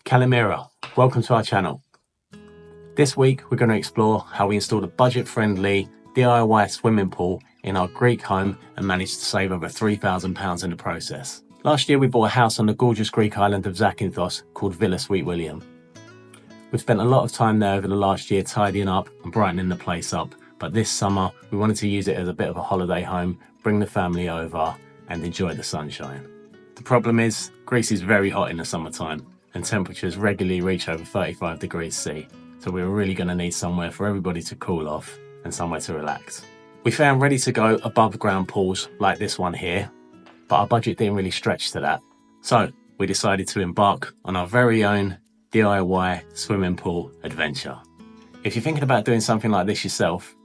Calimera, welcome to our channel. This week we're going to explore how we installed a budget-friendly DIY swimming pool in our Greek home and managed to save over £3,000 in the process. Last year we bought a house on the gorgeous Greek island of Zakynthos called Villa Sweet William. We've spent a lot of time there over the last year tidying up and brightening the place up, but this summer we wanted to use it as a bit of a holiday home, bring the family over and enjoy the sunshine. The problem is, Greece is very hot in the summertime and temperatures regularly reach over 35 degrees C, so we were really going to need somewhere for everybody to cool off and somewhere to relax. We found ready to go above ground pools like this one here, but our budget didn't really stretch to that. So we decided to embark on our very own DIY swimming pool adventure. If you're thinking about doing something like this yourself,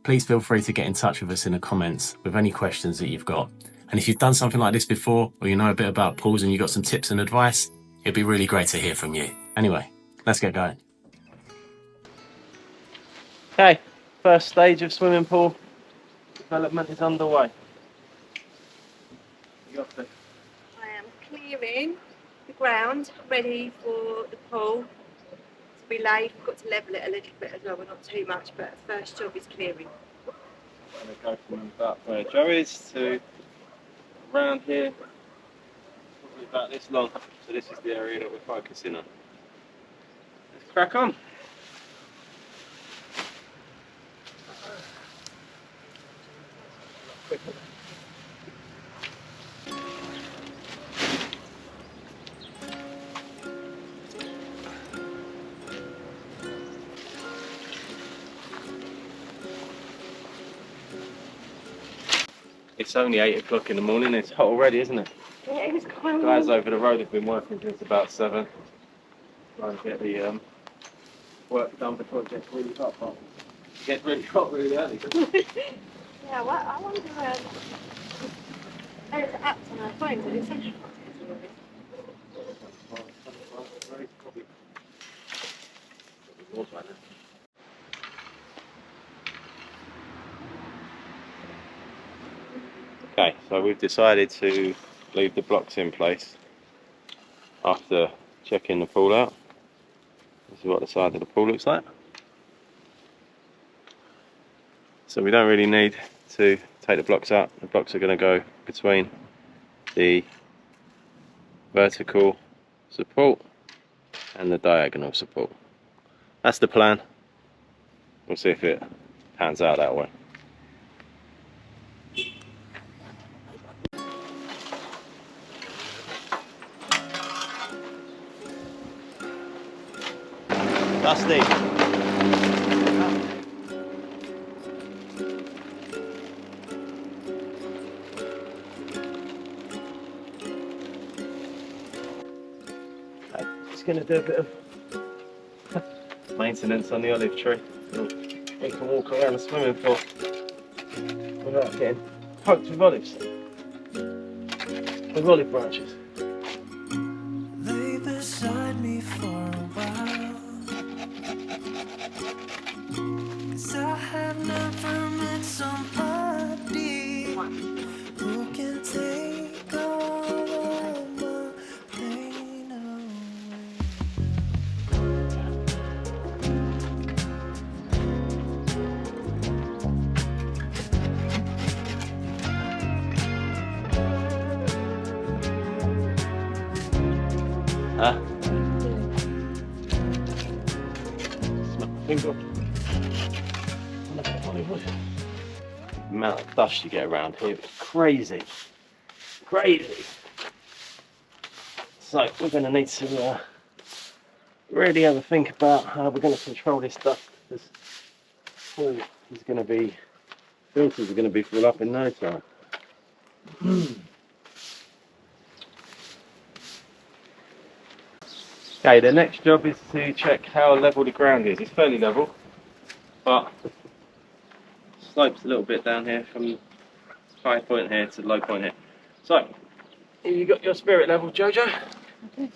please feel free to get in touch with us in the comments with any questions that you've got. And if you've done something like this before, or you know a bit about pools and you've got some tips and advice, it'd be really great to hear from you. Anyway, let's get going. Okay, first stage of swimming pool development is underway. I am clearing the ground ready for the pool to be laid. We've got to level it a little bit as well, but not too much, but the first job is clearing. I'm going to go from about where Joe is to around here, probably about this long, so this is the area that we're focusing on. Let's crack on. It's only 8 o'clock in the morning, it's hot already, isn't it? Yeah, it's quite Guys over the road have been working since about 7. Trying to get the work done before it gets really hot. It gets really hot really early. Yeah, well, I wonder there's apps on our phones that it's actually Okay, so we've decided to leave the blocks in place after checking the pool out. This is what the side of the pool looks like. So we don't really need to take the blocks out. The blocks are going to go between the vertical support and the diagonal support. That's the plan. We'll see if it pans out that way. Dusty. Just going to do a bit of maintenance on the olive tree. We can walk around the swimming pool without getting poked with olives. With olive branches. Lay beside me for a while, 'cause I have never met somebody who can take all of my pain away. Smell my finger. The amount of dust you get around here is crazy. Crazy. So we're going to need to really have a think about how we're going to control this stuff, because pool is going to be, filters are going to be full up in no time. Okay, the next job is to check how level the ground is. It's fairly level, but slopes a little bit down here from high point here to low point here. So, you got your spirit level, Jojo? Okay.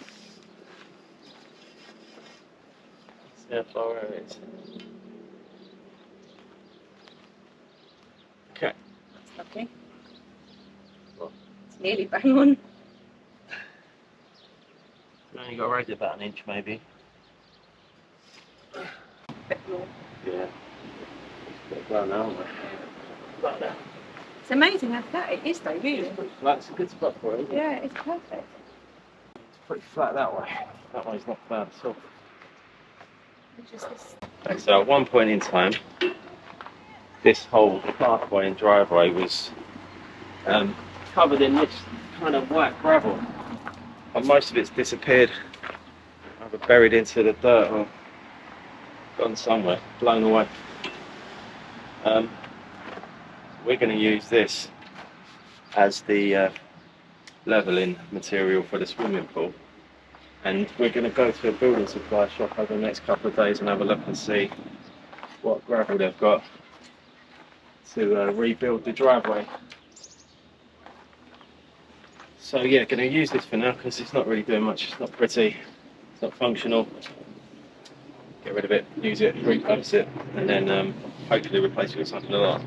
See how far it is. Okay. That's lovely. It's nearly bang on. Bang Only got to raise it about an inch maybe. Bit more. Yeah. It's well now, isn't it? Like that. It's amazing how flat it is though, really. That's a good spot for it, isn't it? Yeah, it's perfect. It's pretty flat that way. That way's not bad at all. It's just this. Okay, so at one point in time, this whole pathway and driveway was covered in this kind of white gravel. And most of it's disappeared, either buried into the dirt or gone somewhere, blown away. We're going to use this as the levelling material for the swimming pool, and we're going to go to a building supply shop over the next couple of days and have a look and see what gravel they've got to rebuild the driveway. So yeah, going to use this for now because it's not really doing much. It's not pretty, it's not functional. Get rid of it, use it, repurpose it, and then hopefully replace it with something a lot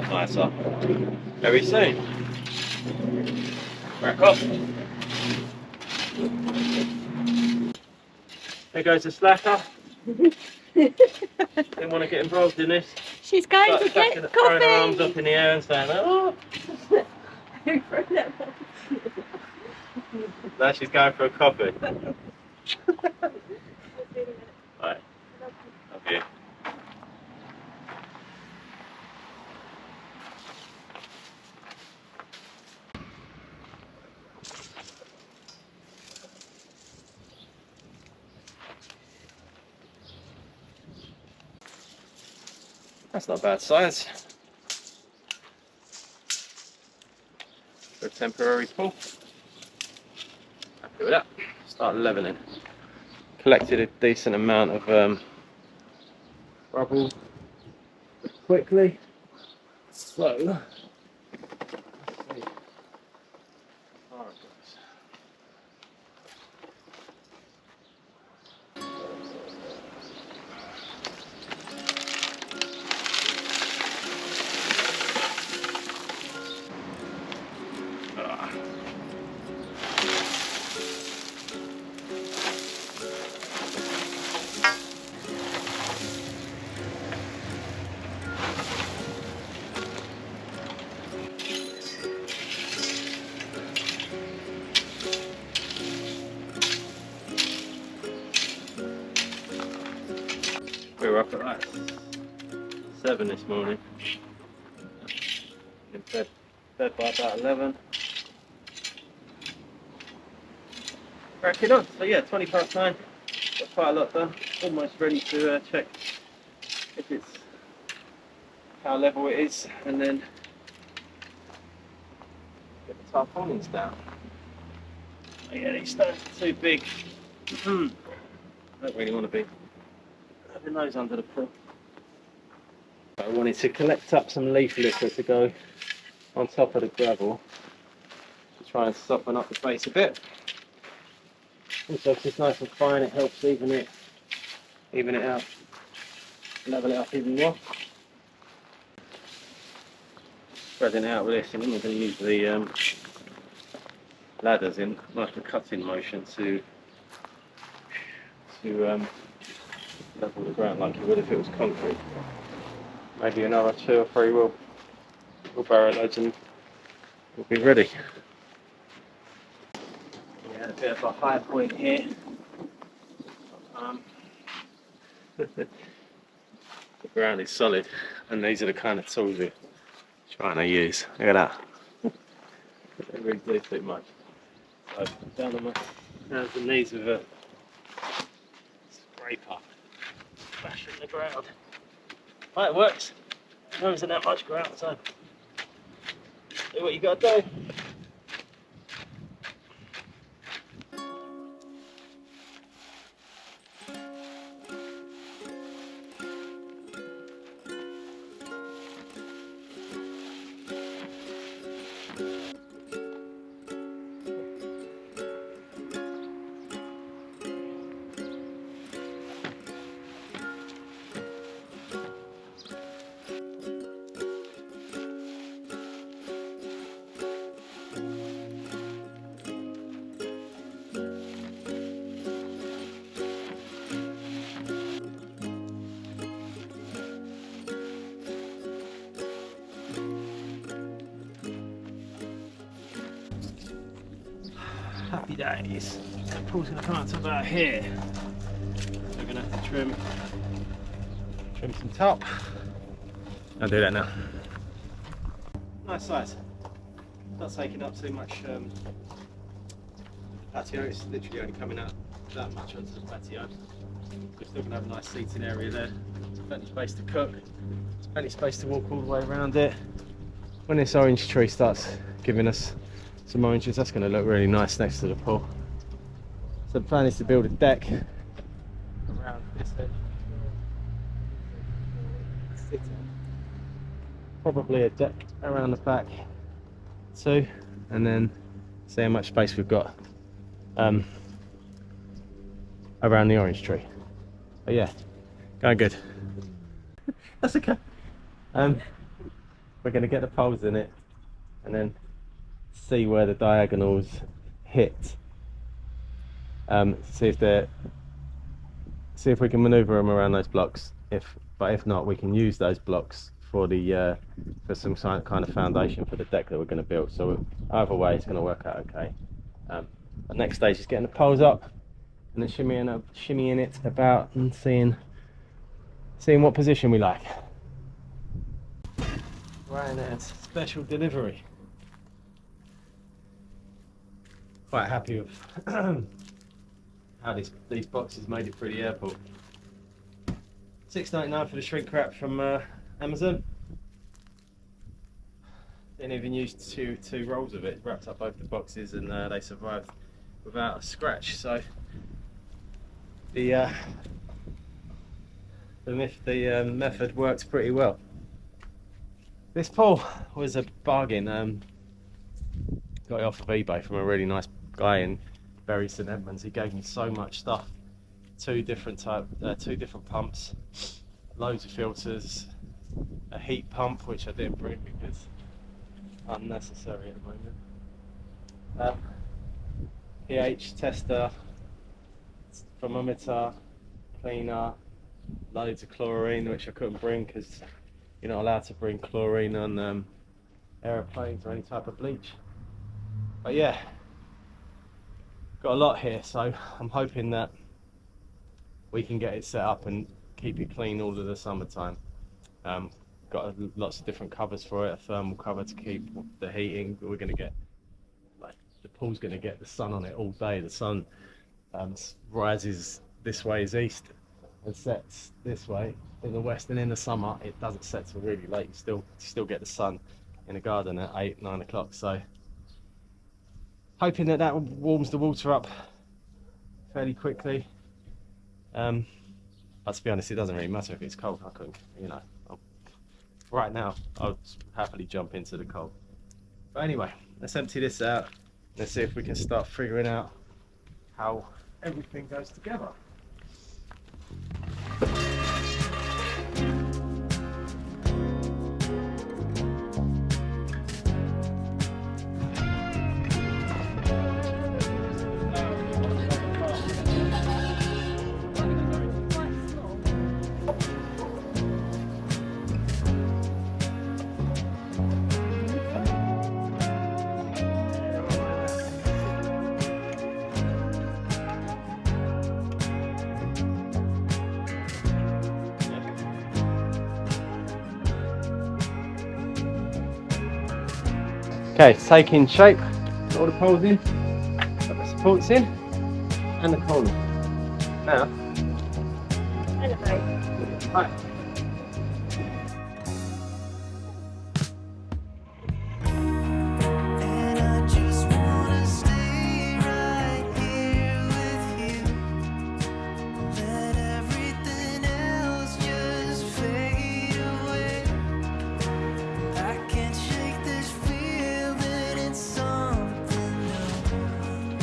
nicer very soon. Crack on. There goes the slacker. Didn't want to get involved in this. She's going Like to get throwing her arms coffee. up in the air and saying, "Oh!" Now she's going for a coffee. Right. Love you. That's not a bad size for a temporary pool. Happy with that. Start levelling. Collected a decent amount of rubble quickly. So, let's see. We were up at like 7 this morning. In bed by about 11. Cracking on. So yeah, 20 past 9. Got quite a lot done. Almost ready to check if it's how level it is, and then get the tarpaulins down. Oh yeah, these stones are too big. I don't really want to be having those under the pool. I wanted to collect up some leaf litter to go on top of the gravel to try and soften up the base a bit. Also, because it's nice and fine, it helps even it out, level it up even more. Spreading it out with this, and then we're going to use the ladders in like a cutting motion to level the ground like you would if it was concrete. Maybe another 2 or 3 wheelbarrow loads and we'll be ready. We had a bit of a high point here. The ground is solid, and these are the kind of tools we're trying to use. Look at that. They really do too much. So down on my hands and knees with a scraper, bashing the ground. Right, it works. There isn't that much ground, so do what you got to do. happy days. The pool's going to come out to about here. So we're going to have to trim some top. I'll do that now. Nice size. Not taking up too much patio. It's literally only coming out that much onto the patio. We're still going to have a nice seating area there. There's plenty of space to cook. There's plenty of space to walk all the way around it. When this orange tree starts giving us some oranges, that's going to look really nice next to the pool. So the plan is to build a deck around this edge. Probably a deck around the back too, and then see how much space we've got around the orange tree. But yeah, going good. That's okay. We're going to get the poles in it and then see where the diagonals hit. See if we can maneuver them around those blocks. But if not, we can use those blocks for the for some kind of foundation for the deck that we're going to build. So either way, it's going to work out okay. The next stage is getting the poles up and then shimmying it about and seeing what position we like. Right, that's special delivery. Quite happy with how these boxes made it through the airport. $6.99 for the shrink wrap from Amazon. Didn't even use two rolls of it. Wrapped up both the boxes and they survived without a scratch. So the method works pretty well. This pool was a bargain. Got it off of eBay from a really nice guy in Bury St Edmunds. He gave me so much stuff. Two different pumps, loads of filters, a heat pump which I didn't bring because unnecessary at the moment. pH tester, thermometer, cleaner, loads of chlorine which I couldn't bring because you're not allowed to bring chlorine on aeroplanes or any type of bleach. But yeah, got a lot here, so I'm hoping that we can get it set up and keep it clean all of the summertime. Got lots of different covers for it, a thermal cover to keep the heating. We're going to get, the pool's going to get the sun on it all day. The sun rises this way is east and sets this way in the west, and in the summer it doesn't set till really late. You still get the sun in the garden at 8-9 o'clock. So hoping that warms the water up fairly quickly. But to be honest, it doesn't really matter if it's cold. I couldn't, right now I'll happily jump into the cold. But anyway, let's empty this out. Let's see if we can start figuring out how everything goes together. Okay, it's taking shape. All the poles in, got the supports in, and the column. Now, Elevate. right. And I just wanna stay right here with you. Let everything else just fade away. I can't shake this feeling, it's something new.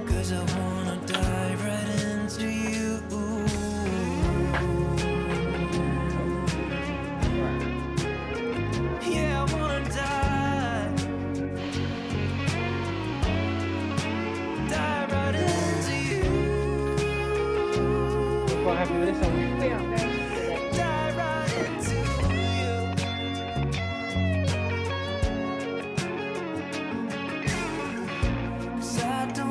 'Cause I wanna dive right into you. Yeah, I wanna dive right into you. Quite happy with this one. We are very good. Dive right into you. 'Cause I don't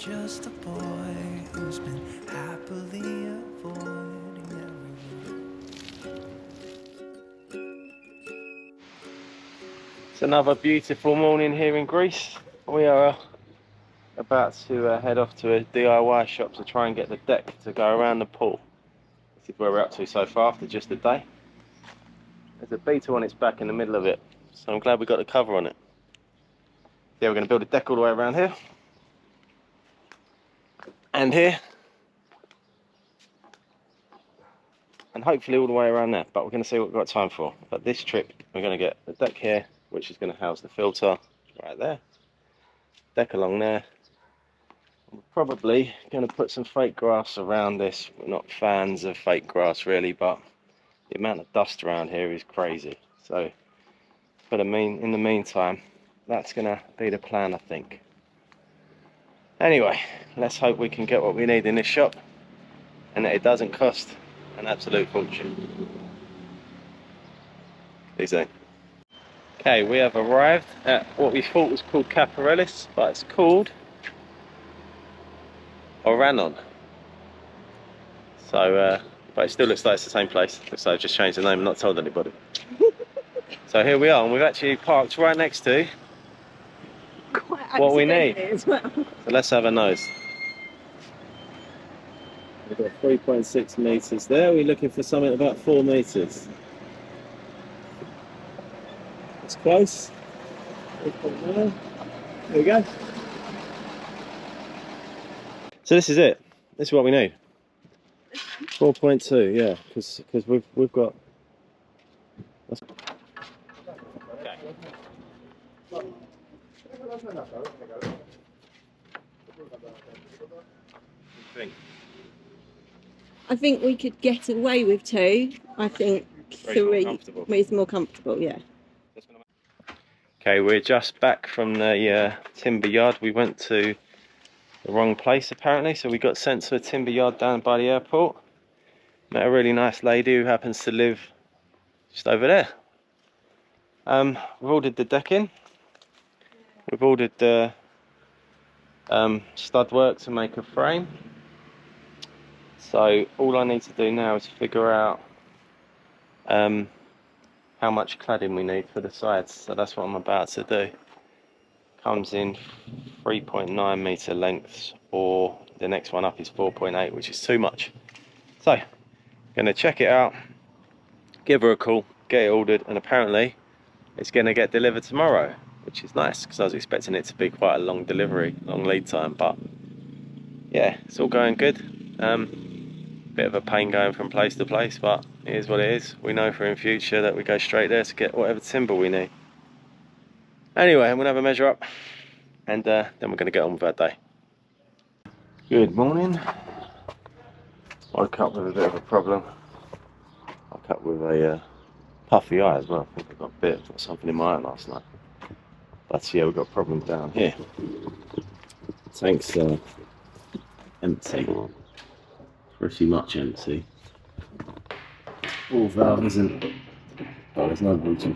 just a boy who's been happily avoiding everyone. It's another beautiful morning here in Greece. We are about to head off to a DIY shop to try and get the deck to go around the pool. This is where we're up to so far after just a day. There's a beetle on its back in the middle of it, so I'm glad we got the cover on it. Yeah, we're going to build a deck all the way around here and here and hopefully all the way around there, but we're going to see what we've got time for. But this trip we're going to get the deck here, which is going to house the filter right there, deck along there. We're probably going to put some fake grass around this. We're not fans of fake grass really, but the amount of dust around here is crazy. So in the meantime, that's going to be the plan, I think. Anyway, let's hope we can get what we need in this shop and that it doesn't cost an absolute fortune. Easy. Okay, we have arrived at what we thought was called Caparellis, but it's called Oranon. So, but it still looks like it's the same place. Looks like I've just changed the name and not told anybody. So here we are, and we've actually parked right next to what we need. As well. So let's have a nose. We've got 3.6 metres there. We're looking for something about 4 metres. It's close. 3.9. There we go. So this is it. This is what we need. 4.2, yeah, because we've got. Okay. I think we could get away with 2. I think 3 is more comfortable, yeah. Okay, we're just back from the timber yard. We went to the wrong place apparently, so we got sent to a timber yard down by the airport. Met a really nice lady who happens to live just over there. We've ordered the decking. We've ordered the stud work to make a frame. So all I need to do now is figure out how much cladding we need for the sides. So that's what I'm about to do. Comes in 3.9 metre lengths, or the next one up is 4.8, which is too much. So going to check it out, give her a call, get it ordered, and apparently it's going to get delivered tomorrow, which is nice because I was expecting it to be quite a long delivery, long lead time, but yeah, it's all going good. Bit of a pain going from place to place, but it is what it is. We know for in future that we go straight there to get whatever timber we need. Anyway, I'm going to have a measure up and then we're going to get on with our day. Good morning. Woke up with a bit of a problem. Woke up with a puffy eye as well. I think I got bit, got something in my eye last night. But yeah, we've got a problem down here. Tank's empty. Pretty much empty. All valve isn't. Oh, there's no water.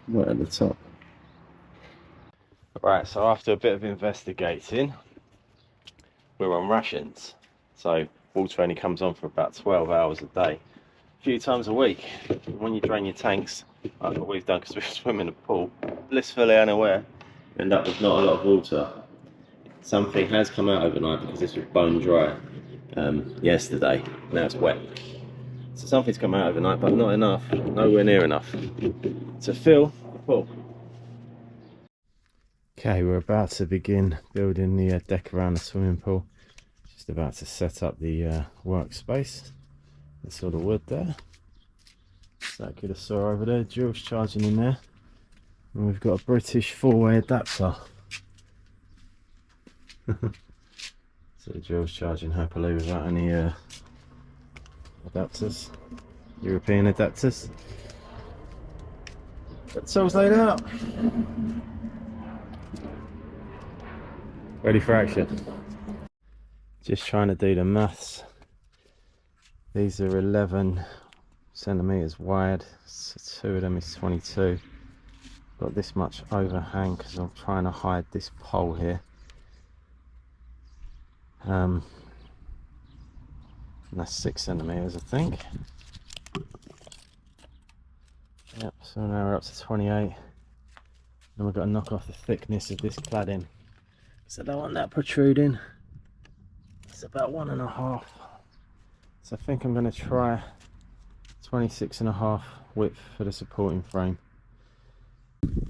Right at the top. Right, so after a bit of investigating, we're on rations. So water only comes on for about 12 hours a day, a few times a week. When you drain your tanks, like what we've done because we swim in the pool, blissfully unaware, you end up with not a lot of water. Something has come out overnight because this was bone dry yesterday. Now it's wet. So something's come out overnight, but not enough, nowhere near enough to fill the pool. Okay, we're about to begin building the deck around the swimming pool. Just about to set up the workspace. That's all the wood there. Zakynthos over there, Jules charging in there. And we've got a British 4-way adapter. So Jules charging happily without any adapters, European adapters. But it's all laid out. Ready for action. Just trying to do the maths. These are 11 centimeters wide, so 2 of them is 22. got this much overhang because I'm trying to hide this pole here. And that's 6 centimeters, I think. Yep, so now we're up to 28. And we've got to knock off the thickness of this cladding, so I don't want that protruding. It's about 1.5. So I think I'm going to try 26.5 width for the supporting frame.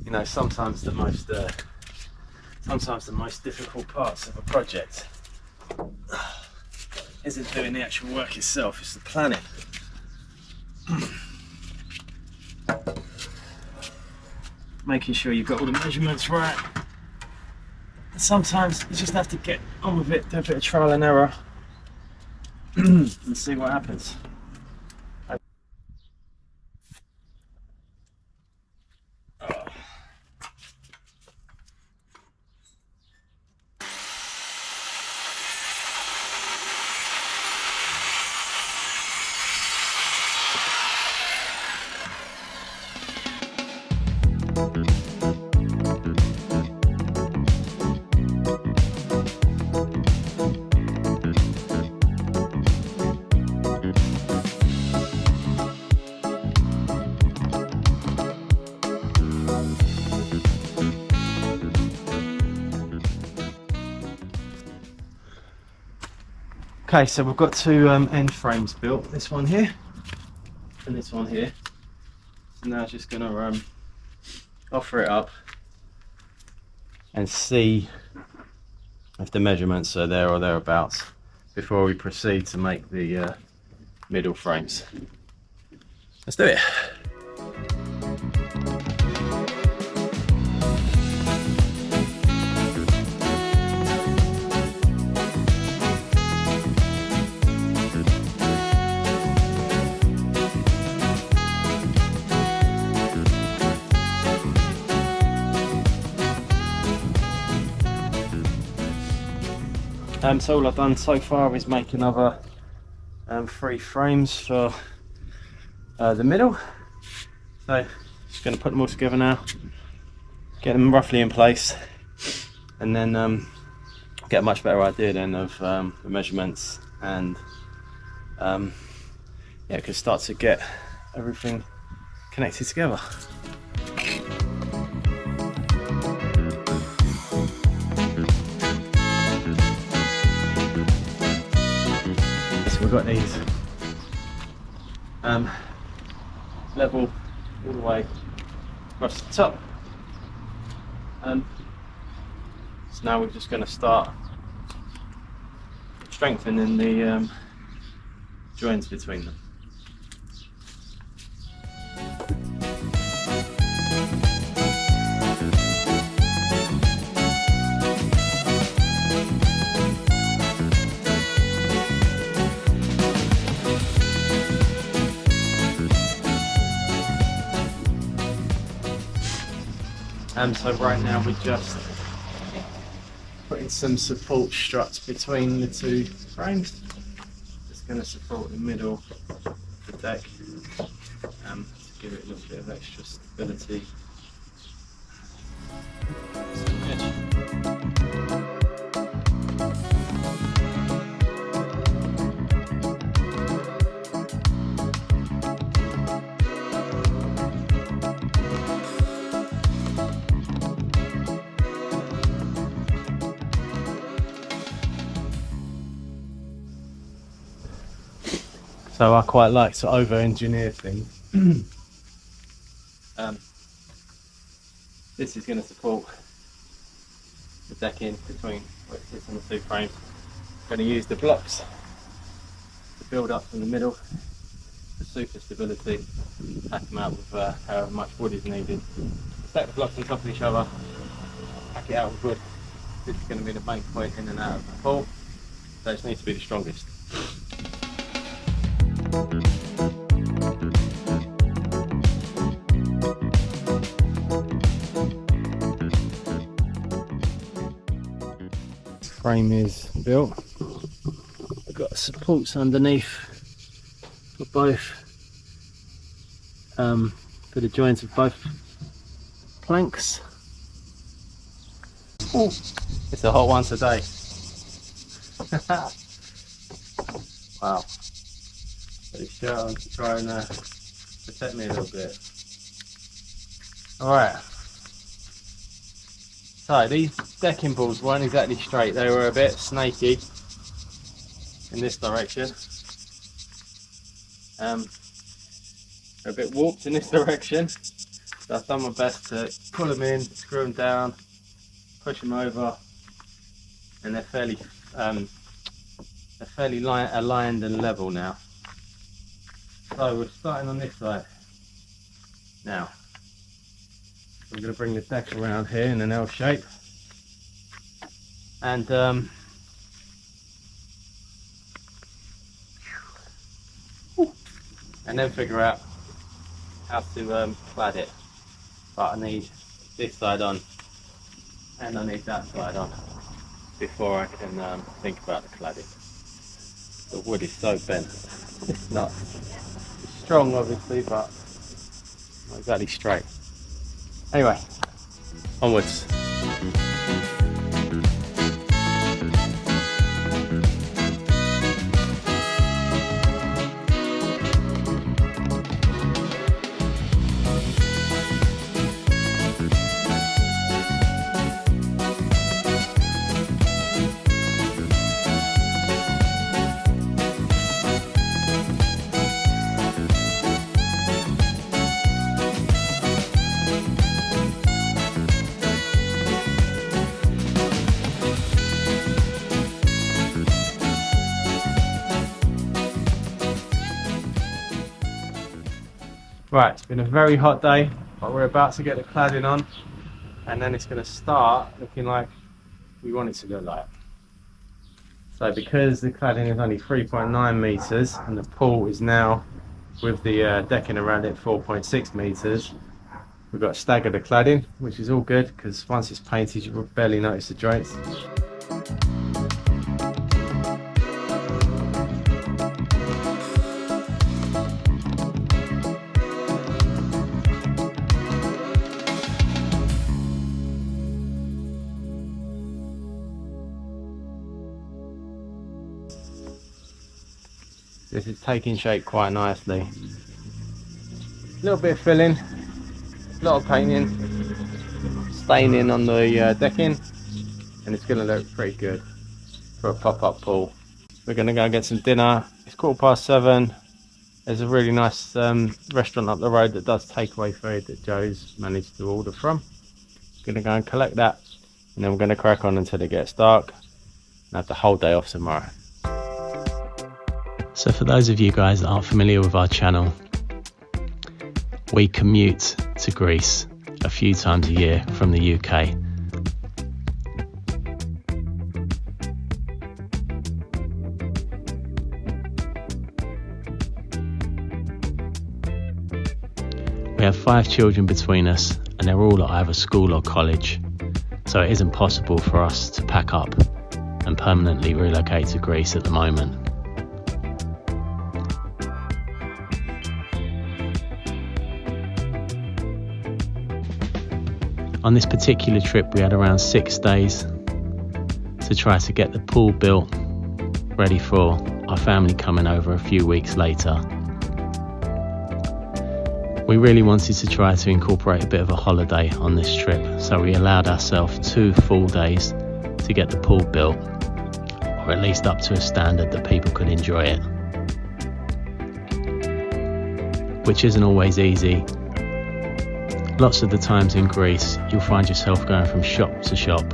You know, sometimes the most difficult parts of a project isn't doing the actual work itself, it's the planning. Making sure you've got all the measurements right. Sometimes you just have to get on with it, do a bit of trial and error and see what happens. Okay, so we've got two end frames built, this one here and this one here. So now I'm just going to offer it up and see if the measurements are there or thereabouts before we proceed to make the middle frames. Let's do it. So all I've done so far is make another 3 frames for the middle. So just going to put them all together now, get them roughly in place, and then get a much better idea then of the measurements, and yeah, can start to get everything connected together. We've got these level all the way across the top, so now we're just going to start strengthening the joints between them. So right now we're just putting some support struts between the 2 frames. Just going to support the middle of the deck to give it a little bit of extra stability. So I quite like to over-engineer things. This is going to support the decking between where it sits on the 2 frames. I'm going to use the blocks to build up from the middle for super stability, pack them out with however much wood is needed. Stack the blocks on top of each other, pack it out with wood. This is going to be the main point in and out of the pool, so it needs to be the strongest. Frame is built. I've got supports underneath for both, for the joints of both planks. Ooh, it's a hot one today. Wow. Pretty sure I'm trying to protect me a little bit. Alright. So these decking balls weren't exactly straight, they were a bit snaky in this direction. They're a bit warped in this direction. So I've done my best to pull them in, screw them down, push them over, and they're fairly aligned and level now. So we're starting on this side now. I'm going to bring the deck around here in an L shape, and then figure out how to clad it. But I need this side on and I need that side on before I can think about the cladding. The wood is so bent. It's not strong obviously, but not exactly straight. Anyway, onwards. Right, it's been a very hot day, but we're about to get the cladding on, and then it's going to start looking like we want it to look like. So because the cladding is only 3.9 metres and the pool is now, with the decking around it, 4.6 metres, we've got to stagger the cladding, which is all good because once it's painted you will barely notice the joints. This is taking shape quite nicely. A little bit of filling, a lot of painting, staining on the decking, and it's going to look pretty good for a pop-up pool. We're going to go get some dinner. It's 7:15. There's a really nice restaurant up the road that does takeaway food that Joe's managed to order from. Going to go and collect that, and then we're going to crack on until it gets dark and have the whole day off tomorrow. So for those of you guys that aren't familiar with our channel, we commute to Greece a few times a year from the UK. We have 5 children between us and they're all at either school or college, so it isn't possible for us to pack up and permanently relocate to Greece at the moment. On this particular trip we had around 6 days to try to get the pool built ready for our family coming over a few weeks later. We really wanted to try to incorporate a bit of a holiday on this trip, so we allowed ourselves 2 full days to get the pool built, or at least up to a standard that people could enjoy it. Which isn't always easy. Lots of the times in Greece, you'll find yourself going from shop to shop,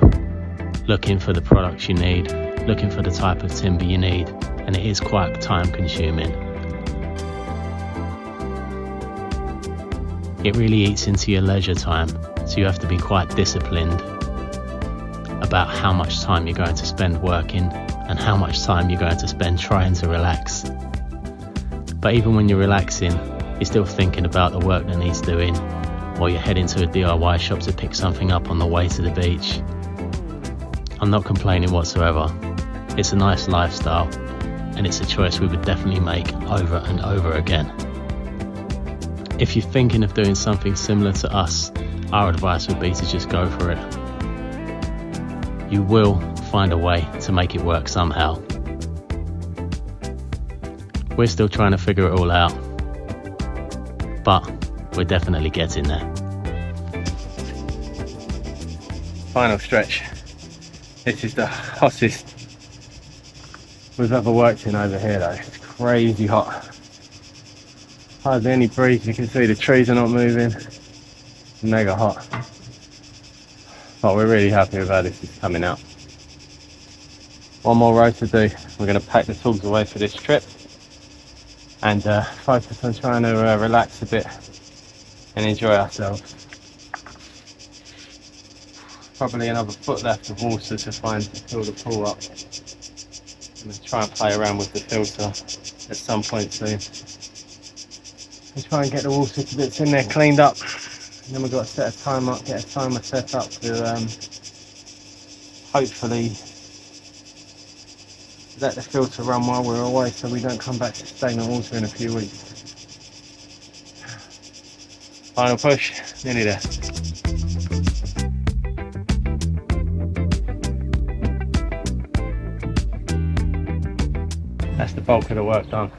looking for the products you need, looking for the type of timber you need, and it is quite time consuming. It really eats into your leisure time, so you have to be quite disciplined about how much time you're going to spend working and how much time you're going to spend trying to relax. But even when you're relaxing, you're still thinking about the work that needs doing, or you're heading to a DIY shop to pick something up on the way to the beach. I'm not complaining whatsoever. It's a nice lifestyle, and it's a choice we would definitely make over and over again. If you're thinking of doing something similar to us, our advice would be to just go for it. You will find a way to make it work somehow. We're still trying to figure it all out, but we're definitely getting there. Final stretch. This is the hottest we've ever worked in over here though. It's crazy hot. Hardly any breeze, you can see the trees are not moving. Mega hot. But we're really happy with how this is coming out. One more row to do. We're going to pack the tools away for this trip and focus on trying to relax a bit and enjoy ourselves. Probably another foot left of water to fill the pool up. I'm going to try and play around with the filter at some point soon. And try and get the water that's in there cleaned up. And then we've got to set a timer up, get a timer set up to hopefully let the filter run while we're away so we don't come back to stagnant water in a few weeks. Final push, nearly there. That's the bulk of the work done.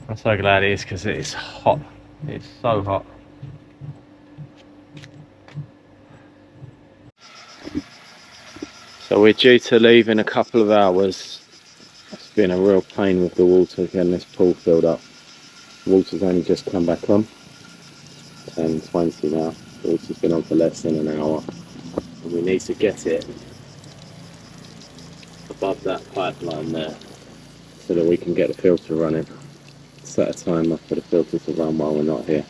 I'm so glad it is because it is hot. It's so hot. So we're due to leave in a couple of hours. It's been a real pain with the water getting this pool filled up. The water's only just come back on. 10:20 now. The water's been on for less than an hour. And we need to get it above that pipeline there so that we can get the filter running. Set a timer for the filter to run while we're not here.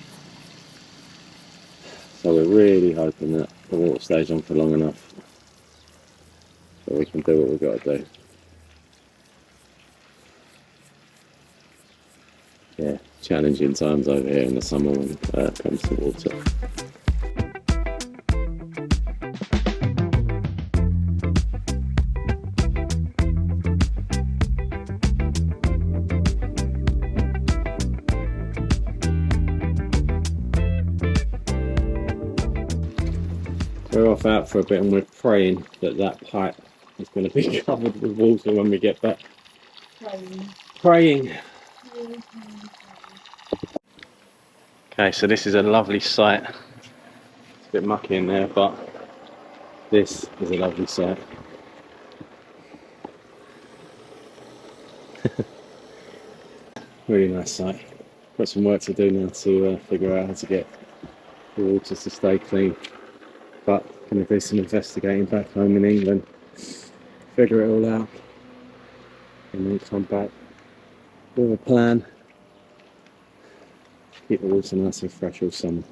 So we're really hoping that the water stays on for long enough so we can do what we've got to do. Yeah, challenging times over here in the summer when it comes to water. We're off out for a bit and we're praying that that pipe is going to be covered with water when we get back. Praying. Okay, so this is a lovely site. It's a bit mucky in there, but this is a lovely site. Really nice site. Got some work to do now to figure out how to get the water to stay clean. But going to do some investigating back home in England, figure it all out, and then come back with a plan. Keep the water nice and fresh all summer.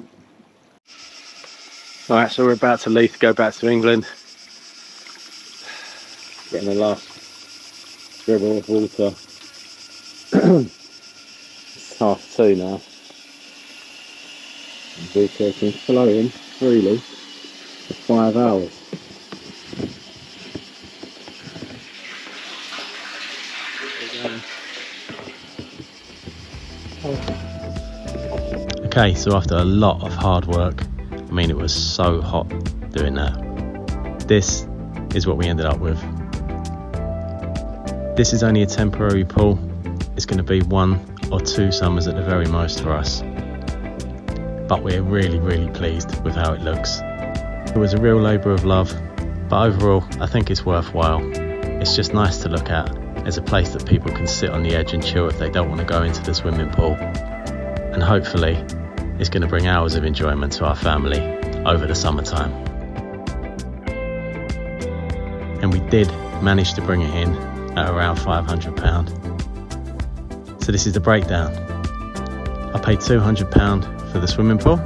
Alright, so we're about to leave to go back to England. Getting the last dribble of water. It's 2:30 now. The water's been flowing freely for 5 hours. Okay, so after a lot of hard work, I mean it was so hot doing that, this is what we ended up with. This is only a temporary pool. It's going to be 1 or 2 summers at the very most for us. But we're really pleased with how it looks. It was a real labour of love, but overall I think it's worthwhile. It's just nice to look at as a place that people can sit on the edge and chill if they don't want to go into the swimming pool. And hopefully it's going to bring hours of enjoyment to our family over the summertime. And we did manage to bring it in at around £500. So this is the breakdown. I paid £200 for the swimming pool.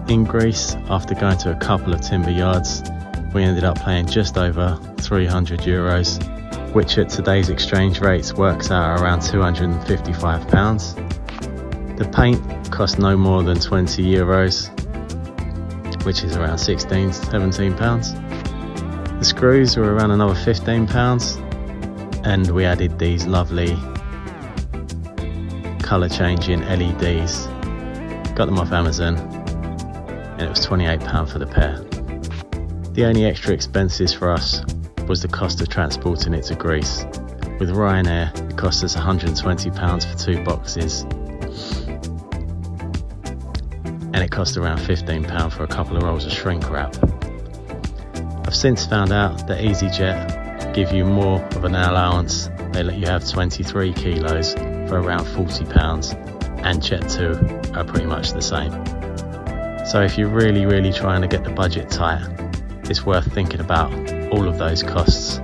In Greece, after going to a couple of timber yards, we ended up paying just over €300, which at today's exchange rates works out around £255. The paint cost no more than €20, which is around £17. The screws were around another £15, and we added these lovely colour changing LEDs got them off Amazon, and it was £28 for the pair. The only extra expenses for us was the cost of transporting it to Greece. With Ryanair, it cost us £120 for 2 boxes, and it cost around £15 for a couple of rolls of shrink wrap. I've since found out that EasyJet give you more of an allowance. They let you have 23 kilos for around £40, and Jet2 are pretty much the same. So if you're really trying to get the budget tight, it's worth thinking about all of those costs.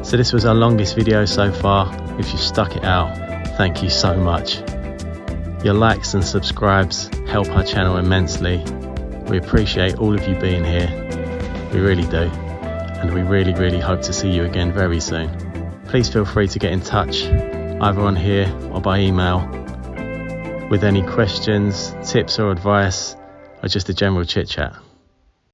So this was our longest video so far. If you stuck it out, thank you so much. Your likes and subscribes help our channel immensely. We appreciate all of you being here. We really do. And we really hope to see you again very soon. Please feel free to get in touch, either on here or by email, with any questions, tips or advice, or just a general chit chat.